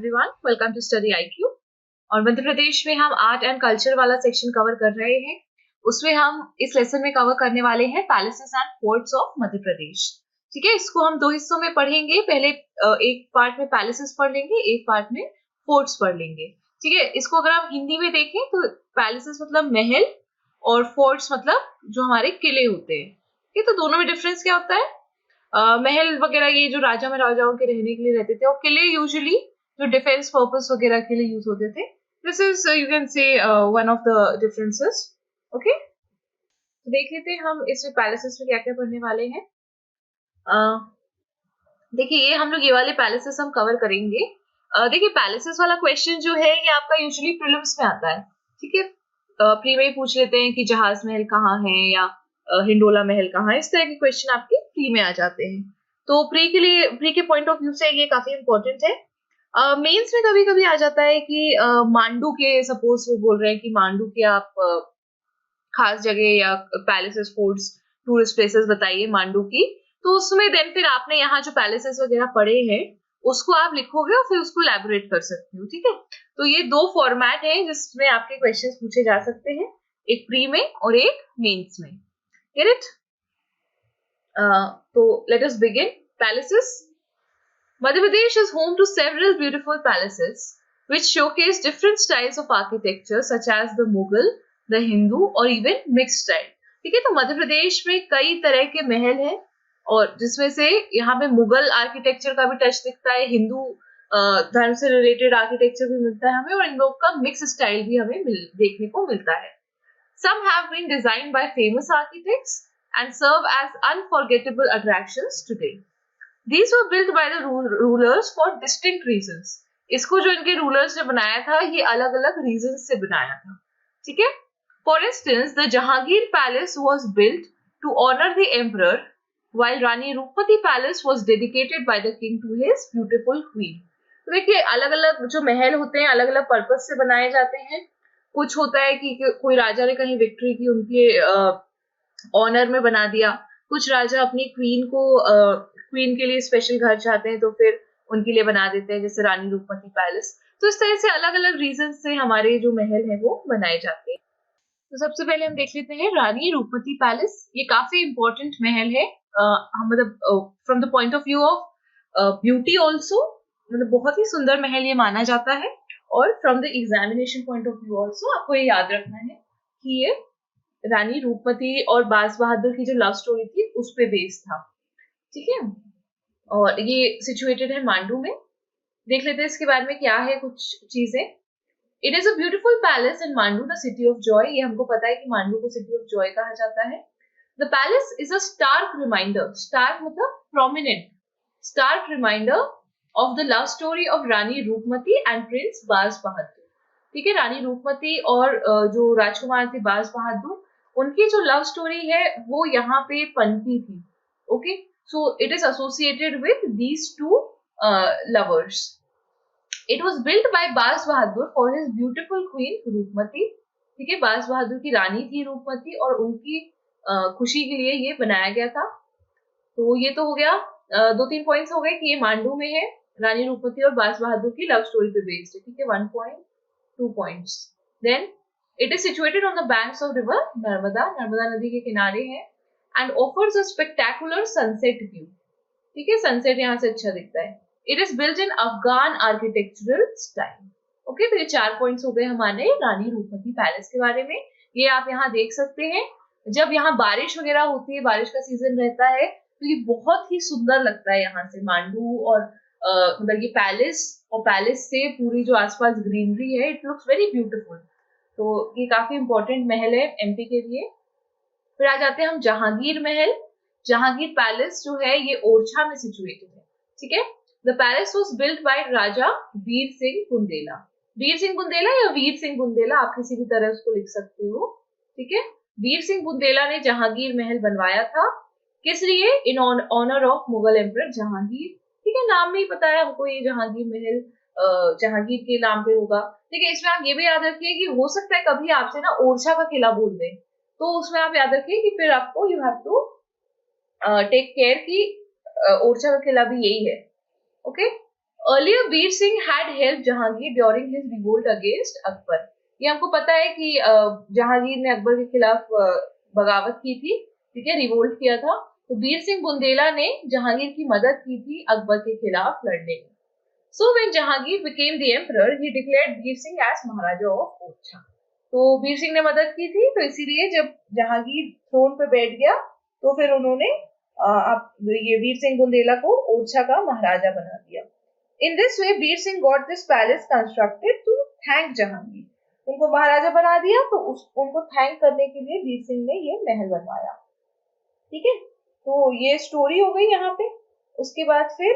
Everyone, welcome to study IQ. और मध्य प्रदेश में हम आर्ट एंड कल्चर वाला सेक्शन कवर कर रहे हैं। उसमें हम इस लेसन में कवर करने वाले हैं palaces and forts of Madhya Pradesh. ठीक है, इसको हम दो हिस्सों में पढ़ेंगे। पहले एक पार्ट में पैलेसेस पढ़ लेंगे, एक पार्ट में फोर्ट्स पढ़ लेंगे। ठीक है, इसको अगर आप हिंदी में देखें तो पैलेसेस मतलब महल और फोर्ट्स मतलब जो हमारे किले होते हैं। ठीक है, तो दोनों में डिफरेंस क्या होता है? महल वगैरह ये जो राजा महाराजाओं के रहने के लिए रहते थे, और किले यूजुअली जो डिफेंस पर्पस वगैरह के लिए यूज होते थे। This is you can say one of the differences. Okay, तो देख लेते हैं हम इसमें पैलेसेस में क्या क्या पढ़ने वाले हैं। देखिए, ये हम लोग ये वाले पैलेसेस हम कवर करेंगे। देखिए, पैलेसेस वाला क्वेश्चन जो है ये आपका यूजुअली प्रीलिम्स में आता है। ठीक है, प्री में ही पूछ लेते हैं कि जहाज महल कहाँ है या हिंडोला महल कहाँ है। इस तरह के क्वेश्चन आपके प्री में आ जाते हैं। तो प्री के पॉइंट ऑफ व्यू से ये काफी इंपॉर्टेंट है। मेंस में कभी कभी आ जाता है कि मांडू के, सपोज वो बोल रहे हैं कि मांडू के आप खास जगह या पैलेसेस, फोर्ट्स, टूरिस्ट प्लेसेस बताइए मांडू की। तो उसमें देन फिर आपने यहाँ जो पैलेसेस वगैरह पढ़े हैं उसको आप लिखोगे और फिर उसको एलैबोरेट कर सकते हो। ठीक है, तो ये दो फॉर्मेट है जिसमें आपके क्वेश्चंस पूछे जा सकते हैं, एक प्री में और एक मेंस में। Get it? So let us begin. Palaces. Madhya Pradesh is home to several beautiful palaces which showcase different styles of architecture such as the Mughal, the Hindu or even mixed style. ठीक है, तो मध्य प्रदेश में कई तरह के महल हैं और जिसमें से यहाँ पे मुगल आर्किटेक्चर का भी टच दिखता है, हिंदू धर्म से रिलेटेड आर्किटेक्चर भी मिलता है हमें, और इन लोग का मिक्स स्टाइल भी हमें देखने को मिलता है। Some have been designed by famous architects and serve as unforgettable attractions today. These were built by the rulers for distinct reasons. इसको जो इनके रूलर्स ने बनाया था ये अलग अलग रीजंस से बनाया था। ठीक है, For instance, the Jahangir Palace was built to honor the emperor, while Rani Rupmati Palace was dedicated by the king to his beautiful queen. तो देखिए, अलग अलग जो महल होते हैं अलग अलग पर्पस से बनाए जाते हैं। कुछ होता है कि कोई राजा ने कहीं विक्ट्री की, उनके ऑनर में बना दिया। कुछ राजा अपनी क्वीन के लिए स्पेशल घर चाहते हैं तो फिर उनके लिए बना देते हैं, जैसे रानी रूपमती पैलेस। तो इस तरह से अलग अलग रीजन से हमारे जो महल है वो बनाए जाते हैं। तो सबसे पहले हम देख लेते हैं रानी रूपमती पैलेस। ये काफी इंपॉर्टेंट महल है, मतलब from the point of view of beauty also, मतलब बहुत ही सुंदर महल ये माना जाता है। और from the examination point of view also आपको ये याद रखना है कि ये रानी रूपमती और बाज बहादुर की जो लव स्टोरी थी उस पे बेस्ड था। ठीक है, और ये सिचुएटेड है मांडू में। देख लेते हैं इसके बारे में क्या है कुछ चीजें। It is a beautiful palace in Mandu, the city of Joy. ये हमको पता है कि मांडू को सिटी ऑफ जॉय कहा जाता है। The palace is a stark reminder, stark मतलब prominent, stark reminder of the love story of Rani Roopmati and Prince बाज बहादुर। ठीक है, रानी रूपमती और जो राजकुमार थे बाज बहादुर, उनकी जो लव स्टोरी है वो यहाँ पे पनपी थी। Okay, so it is associated with these two lovers. It was built by Baz Bahadur for his beautiful queen Roopmati. ठीक है, बाज बहादुर की रानी थी रूपमती और उनकी खुशी के लिए ये बनाया गया था। तो ये तो हो गया, दो तीन पॉइंट्स हो गए कि ये मांडू में है, रानी रूपमती और बाज बहादुर की लव स्टोरी पे बेस्ड है। ठीक है, 1 point, 2 points. Then it is situated on the banks of river Narmada, Narmada नदी के किनारे है, and offers a spectacular sunset view. ठीक है, सनसेट यहाँ से अच्छा दिखता है। It is built in Afghan architectural style. Okay, तो ये 4 पॉइंट्स हो गए हमारे रानी रूपमती पैलेस के बारे में। ये आप यहाँ देख सकते हैं, जब यहाँ बारिश वगैरह होती है, बारिश का सीजन रहता है, तो ये बहुत ही सुंदर लगता है यहाँ से मांडू। और मतलब ये पैलेस और पैलेस से पूरी जो आसपास ग्रीनरी है, इट लुक्स वेरी ब्यूटीफुल। तो ये काफी इंपॉर्टेंट महल है एमपी के लिए। फिर आ जाते हैं हम जहांगीर महल। जहांगीर पैलेस जो है ये ओरछा में सिचुएटेड है। ठीक है, the palace was built by Raja Vir Singh Bundela. Vir Singh Bundela या वीर सिंह बुंदेला, आप किसी भी तरह उसको लिख सकते हो। ठीक है, वीर सिंह बुंदेला ने जहांगीर महल बनवाया था। किस लिए? In honour of Mughal emperor Jahangir. ठीक है, नाम में ही पता है हमको ये जहांगीर महल जहांगीर के नाम पे होगा। ठीक है, इसमें आप ये भी याद रखिए कि हो सकता है कभी आपसे ना ओरछा का किला बोल दें, तो उसमें आप याद रखिए कि फिर आपको you have to take care कि ओरछा का किला भी यही है। Okay, Earlier, Bir Singh had helped Jahangir during his revolt against Akbar. ये हमको पता है कि जहांगीर ने अकबर के खिलाफ बगावत की थी, ठीक है, रिवोल्ट किया था। तो बीर सिंह बुंदेला ने जहांगीर की मदद की थी अकबर के खिलाफ लड़ने में। So when Jahangir became the emperor, he declared Bir Singh as Maharaja of Orchha. तो बीर सिंह ने मदद की थी, तो इसीलिए जब जहांगीर थ्रोन पे बैठ गया तो फिर उन्होंने ये वीर सिंह बुंदेला को ओरछा का महाराजा बना दिया। In this way, Bir Singh got this palace constructed to thank Jahangir. उनको महाराजा बना दिया, तो उनको थैंक करने के लिए बीर सिंह ने ये महल बनवाया। ठीक है, तो ये स्टोरी हो गई यहाँ पे। उसके बाद फिर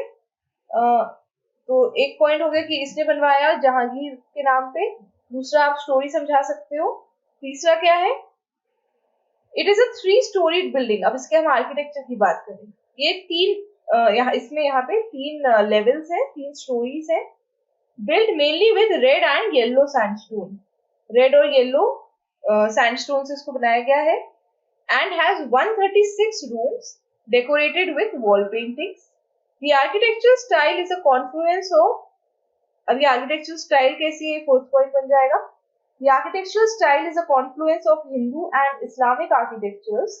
तो एक पॉइंट हो गया कि इसने बनवाया जहांगीर के नाम पे। दूसरा आप स्टोरी समझा सकते हो। तीसरा क्या है? It is a 3 storeyed building. अब इसके हम आर्किटेक्चर की बात करें। ये 3 यहाँ पे 3 लेवल्स है, 3 स्टोरीज है। Build mainly with red and yellow sandstone. Red और येलो सैंडस्टोन से इसको बनाया गया है। And has 136 rooms decorated with wall paintings. The architectural style is a confluence of, अब ये architectural style कैसी है, 4th point बन जाएगा। The architectural style is a confluence of Hindu and Islamic architectures,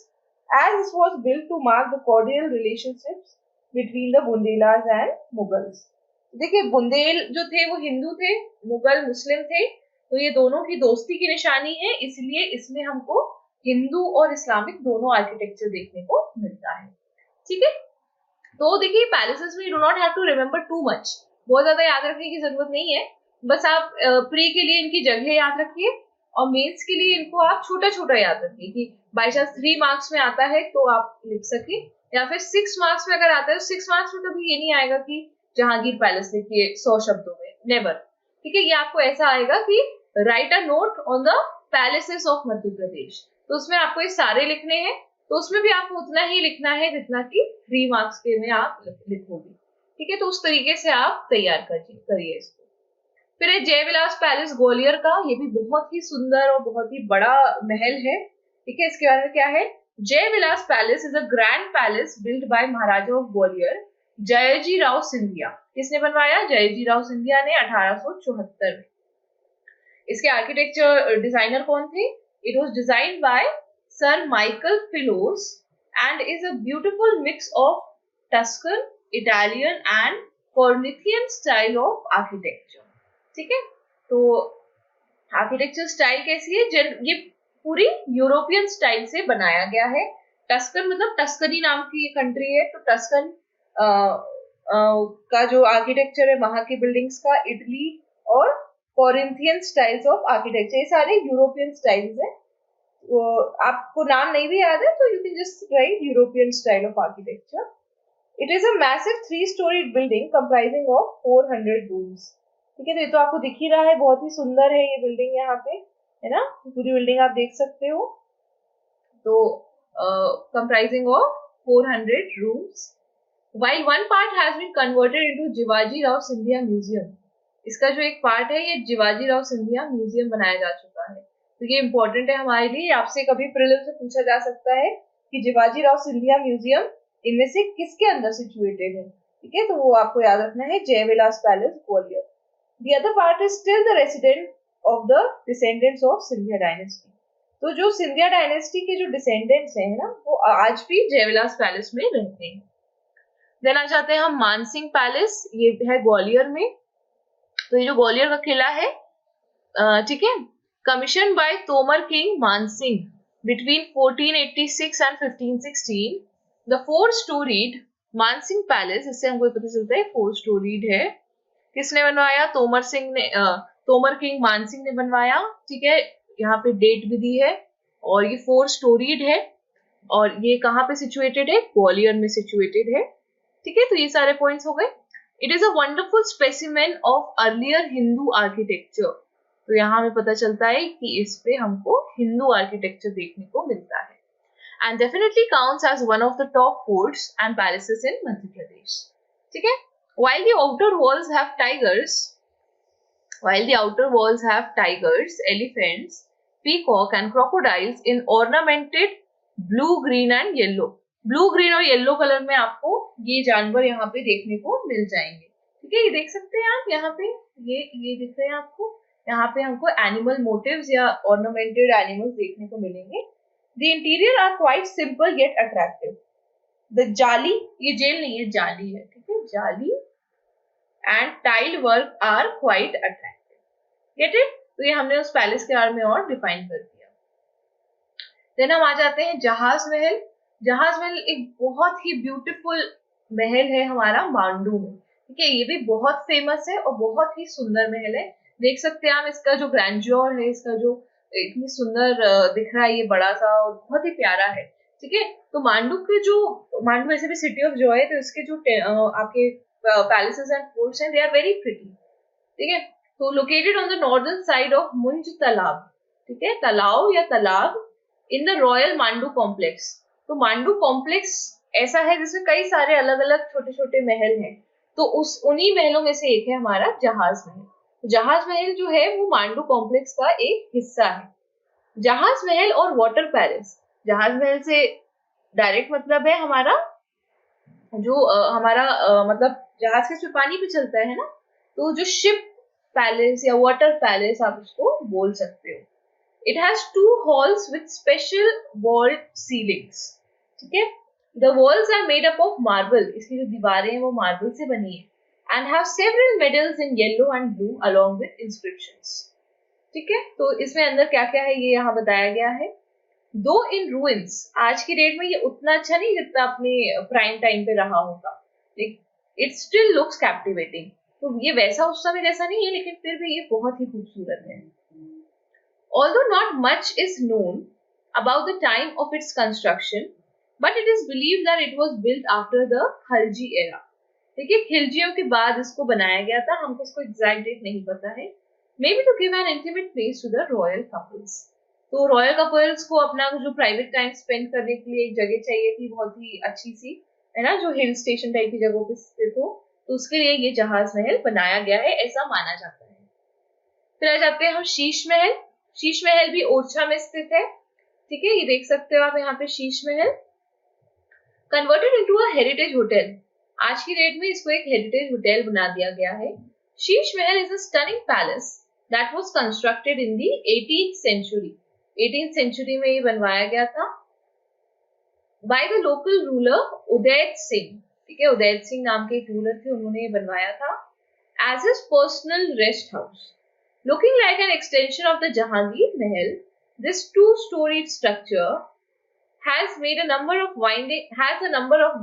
as this was built to mark the cordial relationships between the Bundelas and Mughals. देखिए, बुंदेल जो थे वो हिंदू थे, मुगल मुस्लिम थे, तो ये दोनों की दोस्ती की निशानी है, इसलिए इसमें हमको हिंदू और इस्लामिक दोनों आर्किटेक्चर देखने को मिलता है। ठीक है, तो देखिए पैलेसेस में you do not have to remember too much, बहुत ज्यादा याद रखने की जरूरत नहीं है। बस आप प्री के लिए इनकी जगह याद रखिए और मेंस के लिए इनको आप छोटा छोटा याद रखिए कि बाई चांस 3 मार्क्स में आता है तो आप लिख सके, या फिर 6 मार्क्स में अगर आता है तो 6 मार्क्स में कभी ये नहीं आएगा कि जहांगीर पैलेस लिखिए 100 शब्दों में, नेवर। ठीक है, ये आपको ऐसा आएगा कि write a note on the palaces of Madhya Pradesh, तो उसमें आपको ये सारे लिखने हैं, तो उसमें भी आपको उतना ही लिखना है जितना कि 3 मार्क्स के में आप लिखोगे। ठीक है, तो उस तरीके से आप तैयार करिए इसको। फिर है जयविलास पैलेस ग्वालियर का, ये भी बहुत ही सुंदर और बहुत ही बड़ा महल है। ठीक है, इसके बारे में क्या है? Jai Vilas palace is a grand palace build by Maharaja of Gwalior Jayaji Rao Scindia. किसने बनवाया? जयाजी राव सिंधिया ने 1874 में। इसके आर्किटेक्चर डिजाइनर कौन थे? It was designed by Sir Michael Filos and is a beautiful mix of Tuscan, Italian and Corinthian style of architecture. ठीक है, तो आर्किटेक्चर स्टाइल कैसी है? ये पूरी यूरोपियन स्टाइल से बनाया गया है। टस्कन मतलब टस्कनी नाम की कंट्री है, तो टस्कन का जो आर्किटेक्चर है वहां की बिल्डिंग्स का, इटली और कोरिंथियन स्टाइल्स ऑफ आर्किटेक्चर, ये सारे यूरोपियन स्टाइल्स है। आपको नाम नहीं भी याद है तो you can just right European style of architecture. It is a massive 3-storied building comprising of 400 rooms. ठीक है, तो ये तो आपको दिख ही रहा है, बहुत ही सुंदर है ये बिल्डिंग, यहाँ पे है ना, पूरी बिल्डिंग आप देख सकते हो। तो comprising of 400 rooms. While one part has been converted into Jiwaji Rao Scindia museum, इसका जो एक पार्ट है ये जिवाजी राव सिंधिया म्यूजियम बनाया जा चुका है। तो ये इंपॉर्टेंट है हमारे लिए, आपसे कभी प्रीलिम से पूछा जा सकता है कि जिवाजी राव सिंधिया म्यूजियम इनमें से किसके अंदर सिचुएटेड है। ठीक है, तो वो आपको याद रखना है, Jai Vilas palace Gwalior. The other part is still the resident of the descendants of Scindia dynasty. तो जो सिंधिया डायनेस्टी के जो डिसेंडेंट्स हैं ना, वो आज भी जयविलास पैलेस में रहते हैं। देन आ जाते हैं हम मानसिंह पैलेस, ये है ग्वालियर में। तो ये जो ग्वालियर का किला है, ठीक है, commissioned by Tomar King Mansingh between 1486 and 1516, the 4-storied Mansingh Palace, इससे हमको पता चलता है 4-storied है। किसने बनवाया? तोमर किंग मानसिंह ने बनवाया। ठीक है, यहाँ पे डेट भी दी है और ये 4-storied है और ये कहाँ पे सिचुएटेड है? ग्वालियर में सिचुएटेड है। ठीक है, तो ये सारे पॉइंट्स हो गए। It is a wonderful specimen of earlier Hindu architecture. तो यहाँ हमें पता चलता है कि इस पे हमको हिंदू आर्किटेक्चर देखने को मिलता है, and definitely counts as one of the top forts and palaces in Madhya Pradesh. ठीक है, while the outer walls have tigers, elephants, peacock and crocodiles in ornamented blue, green and yellow। Blue, green और yellow colour में आपको ये जानवर यहाँ पे देखने को मिल जाएंगे। ठीक है, ये देख सकते हैं आप यहाँ पे, ये दिख रहे हैं आपको, यहाँ पे हमको एनिमल मोटिव्स या ऑर्नामेंटेड एनिमल्स देखने को मिलेंगे। The interior are quite simple yet attractive. The jali, ये जेल नहीं है, जाली है, ठीक है, jali and tile work are quite attractive. Get it? तो ये हमने उस पैलेस के बारे में और डिफाइन कर दिया। देन हम आ जाते हैं जहाज महल। जहाज महल एक बहुत ही ब्यूटीफुल महल है हमारा मांडू में, ठीक है, ये भी बहुत फेमस है और बहुत ही सुंदर महल है। देख सकते हैं आप इसका जो ग्रैंड्योर है, इसका जो इतनी सुंदर दिख रहा है, ये बड़ा सा और बहुत ही प्यारा है, ठीक है। तो मांडू के जो, मांडू वैसे भी सिटी ऑफ जॉय है, तो इसके जो आपके पैलेसेस एंड फोर्ट्स हैं, दे आर वेरी प्रिटी, ठीक है। तो located on the northern side of मुंज तालाब, ठीक है, तालाव या तालाब, in the royal Mandu complex. तो मांडू कॉम्प्लेक्स ऐसा है जिसमें कई सारे अलग अलग छोटे छोटे महल हैं, तो उन्हीं महलों में से एक है हमारा जहाज महल। जहाज महल जो है वो मांडू कॉम्प्लेक्स का एक हिस्सा है। जहाज महल और वाटर पैलेस, जहाज महल से डायरेक्ट मतलब है हमारा जो मतलब जहाज के पानी पे चलता है ना, तो जो शिप पैलेस या वाटर पैलेस आप उसको बोल सकते हो। It has 2 halls with special walled ceilings, ठीक है। The walls are made up of marble, इसकी जो दीवारें हैं वो मार्बल से बनी है, and have several medals in yellow and blue along with inscriptions, ठीक है। तो इसमें अंदर क्या क्या है ये यहाँ बताया गया है। दो इन ruins, आज की डेट में ये उतना अच्छा नहीं जितना अपने प्राइम टाइम पे रहा होगा, it still looks captivating। तो ये वैसा उस समय जैसा नहीं है, लेकिन फिर भी ये बहुत ही खूबसूरत है। Although not much is known about the time of its construction, but it is believed that it was built after the Khilji era। देखिए खिलजियों के बाद इसको बनाया गया था, हमको इसको एग्जैक्ट डेट नहीं पता है। Maybe to give an intimate place to the royal couples। तो रॉयल कपल्स को अपना जो प्राइवेट टाइम स्पेंड करने के लिए एक जगह चाहिए थी बहुत ही अच्छी सी, है ना, जो हिल स्टेशन टाइप की जगहों पे स्थित हो, तो उसके लिए ये जहाज महल बनाया गया है, ऐसा माना जाता है। फिर आ जाते हैं हम शीश महल। शीश महल भी ओरछा में स्थित है, ठीक है, ये देख सकते हो आप यहाँ पे Sheesh Mahal. Converted into a heritage hotel, आज की डेट में इसको एक हेरिटेज होटल बना दिया गया है। Sheesh Mahal is a stunning palace that was constructed in the 18th century. 18th century में ये बनवाया गया था by the local ruler Udait Singh, ठीक है, उदैत सिंह नाम के एक रूलर थे, उन्होंने ये बनवाया था as his personal rest house. Looking like an extension of the Jahangir Mahal, this two-storied structure has a number of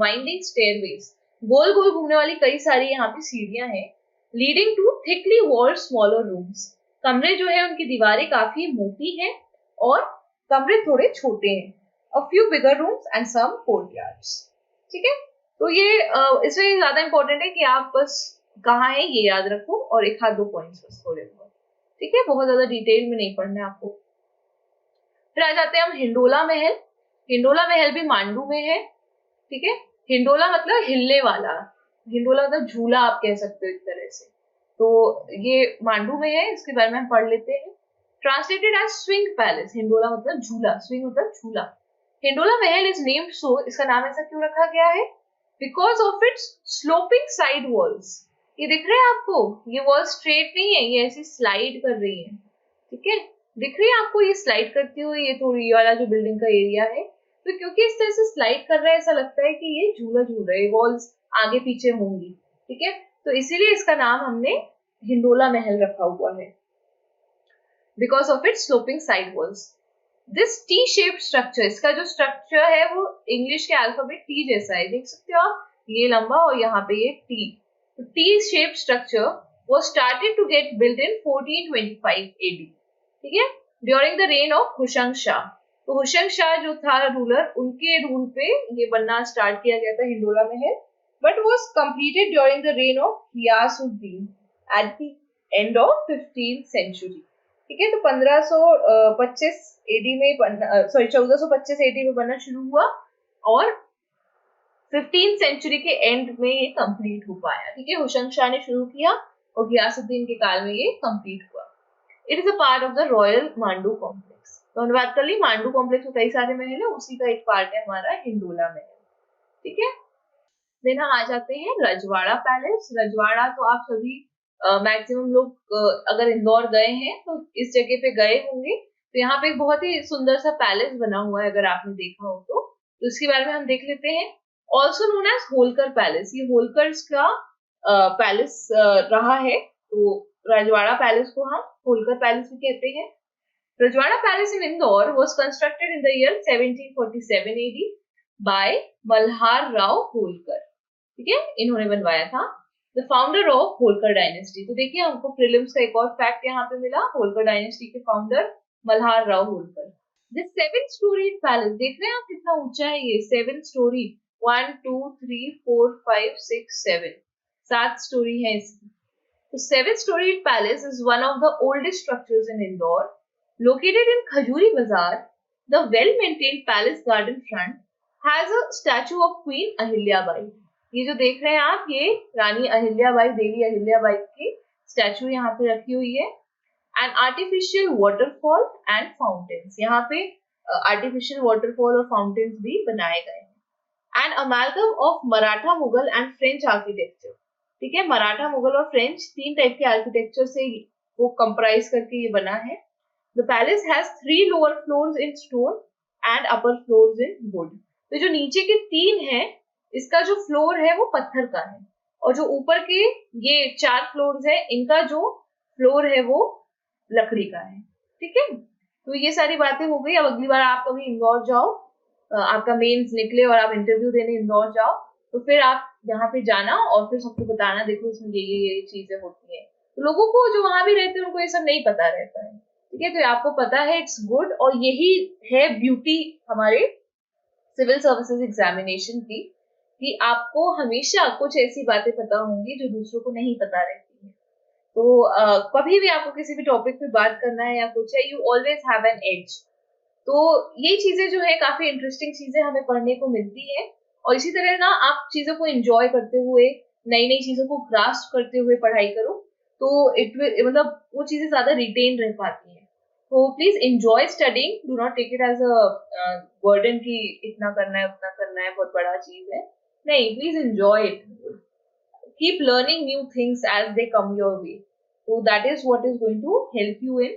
winding stairways। गोल गोल घूमने वाली कई सारी यहाँ पे सीढ़ियां हैं, leading to thickly walled smaller rooms। कमरे जो है उनकी दीवारें काफी मोटी हैं और कमरे थोड़े छोटे हैं। A few bigger rooms and some courtyards, ठीक है। तो ये इसमें ज्यादा इंपॉर्टेंट है कि आप बस कहाँ है ये याद रखो और एक आध दो पॉइंट्स बस थोड़े बहुत, ठीक है, बहुत ज्यादा डिटेल में नहीं पढ़ना है आपको। फिर आ जाते हैं हम हिंडोला महल। हिंडोला महल भी मांडू में है, ठीक है। हिंडोला मतलब हिलने वाला, हिंडोला मतलब झूला आप कह सकते हो एक तरह से। तो ये मांडू में है, इसके बारे में हम पढ़ लेते हैं। ट्रांसलेटेड एज स्विंग पैलेस, हिंडोला मतलब झूला, स्विंग मतलब झूला। हिंडोला महल इज नेम्ड सो, इसका नाम ऐसा क्यों रखा गया है? Because of its sloping side walls. ये दिख रहे हैं आपको, ये वॉल स्ट्रेट नहीं है, ये ऐसी स्लाइड कर रही है, ठीक है, दिख रही है आपको ये स्लाइड करती हुई, ये थोड़ी वाला जो बिल्डिंग का एरिया है, तो क्योंकि इस तरह से स्लाइड कर रहा है ऐसा लगता है कि ये झूला झूल रहा है, वॉल्स आगे पीछे होंगी, ठीक है, तो इसीलिए इसका नाम हमने हिंडोला महल रखा हुआ है, because of its sloping side walls. This T shaped structure, इसका जो स्ट्रक्चर है वो इंग्लिश के अल्फाबेट टी जैसा है, देख सकते हो आप, ये लंबा और यहाँ पे ये T. T-shaped structure was started to get built in 1425 AD, ठीक है, during the reign of Hushang Shah. तो हुशंग शाह जो था रूलर, उनके रूल पे ये बनना स्टार्ट किया गया था हिंडोला महल, but was completed during the reign of Ghiyasuddin at the end of 15th century, ठीक है। तो 1525 AD में 1425 AD में बनना शुरू हुआ और 15th सेंचुरी के एंड में ये कंप्लीट हो पाया, ठीक है। हुशंग शाह ने शुरू किया और गियासुद्दीन के काल में ये कंप्लीट हुआ। It is a part of the royal Mandu complex. तो हमने बात कर ली मांडू कॉम्प्लेक्स में कई सारे महल है, उसी का एक पार्ट है हमारा हिंडोला महल, ठीक है। देन हम आ जाते हैं रजवाड़ा पैलेस। रजवाड़ा तो आप सभी मैक्सिमम लोग अगर इंदौर गए हैं तो इस जगह पे गए होंगे। तो यहाँ पे एक बहुत ही सुंदर सा पैलेस बना हुआ है, अगर आपने देखा हो तो इसके बारे में हम देख लेते हैं। Also known as Holkar palace, ये होलकर का पैलेस रहा है, तो रजवाड़ा पैलेस को हम होलकर पैलेस भी कहते हैं। Rajwada palace in Indore was constructed in the year 1747 AD by Malhar Rao Holkar. ठीक है, इन्होंने बनवाया था। The founder of Holkar dynasty. तो देखिए हमको प्रीलिम्स का एक और फैक्ट यहाँ पे मिला, होलकर डायनेस्टी के founder Malhar Rao Holkar. This 7-storied palace, देख रहे हैं आप कितना ऊंचा है ये, 7 स्टोरी, 1 2 3 4 5 6 7, 7 स्टोरी है इसकी। तो 7-storied palace is one of the oldest structures in Indore. Located in Khajuri Bazaar, the well-maintained palace garden front has a statue of Queen Ahilyabai. ये जो देख रहे हैं आप, ये रानी अहिल्याबाई, देवी अहिल्याबाई की स्टैचू यहाँ पे रखी हुई है। And artificial waterfall and fountains, यहाँ पे आर्टिफिशियल वाटरफॉल और फाउंटेन्स भी बनाए गए हैं। And अमालगम of Maratha, Mughal and French architecture. ठीक है, मराठा, मुगल और फ्रेंच 3 टाइप के आर्किटेक्चर से वो कंप्राइज करके ये बना है। The palace has 3 lower floors in stone and upper floors in would. तो जो नीचे के 3 है, इसका जो फ्लोर है वो पत्थर का है, और जो ऊपर के ये 4 फ्लोर्स है, इनका जो फ्लोर है वो लकड़ी का है। ठीक है, तो ये सारी बातें हो गई। अब अगली बार आप कभी इंदौर जाओ, आपका मेंस निकले और आप इंटरव्यू देने इंदौर जाओ, तो फिर आप यहाँ पे जाना और फिर सबको बताना, देखो इसमें ये चीजें होती है। तो लोगों को जो वहां भी रहते हैं उनको ये सब नहीं पता रहता है। ठीक है, तो आपको पता है, इट्स गुड। और यही है ब्यूटी हमारे सिविल सर्विसेज एग्जामिनेशन की, कि आपको हमेशा कुछ ऐसी बातें पता होंगी जो दूसरों को नहीं पता रहती है। तो कभी भी आपको किसी भी टॉपिक पे बात करना है या कुछ है, you always have an edge. तो ये चीजें जो है काफी इंटरेस्टिंग चीजें हमें पढ़ने को मिलती है। और इसी तरह ना आप चीजों को एंजॉय करते हुए, नई नई चीजों को ग्रास्प करते हुए पढ़ाई करो, तो इट विल, मतलब वो चीजें ज्यादा रिटेन रह पाती हैं। तो please enjoy studying, do not take it as a burden कि इतना करना है उतना करना है, बहुत बड़ा चीज है। नहीं, please enjoy it, keep learning new things as they come your way. So that is what is going to help you in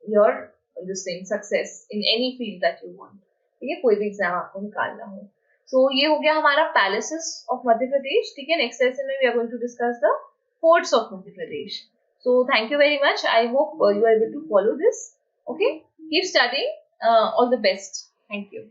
your this thing success in any field that you want. ठीक है, कोई भी exam आपको निकालना हो। So ये हो गया हमारा पैलेसेस ऑफ मध्य प्रदेश। ठीक है, नेक्स्ट सेशन में we are going to discuss the forts of Madhya Pradesh. So thank you very much. I hope you are able to follow this. Okay, keep studying. All the best. Thank you.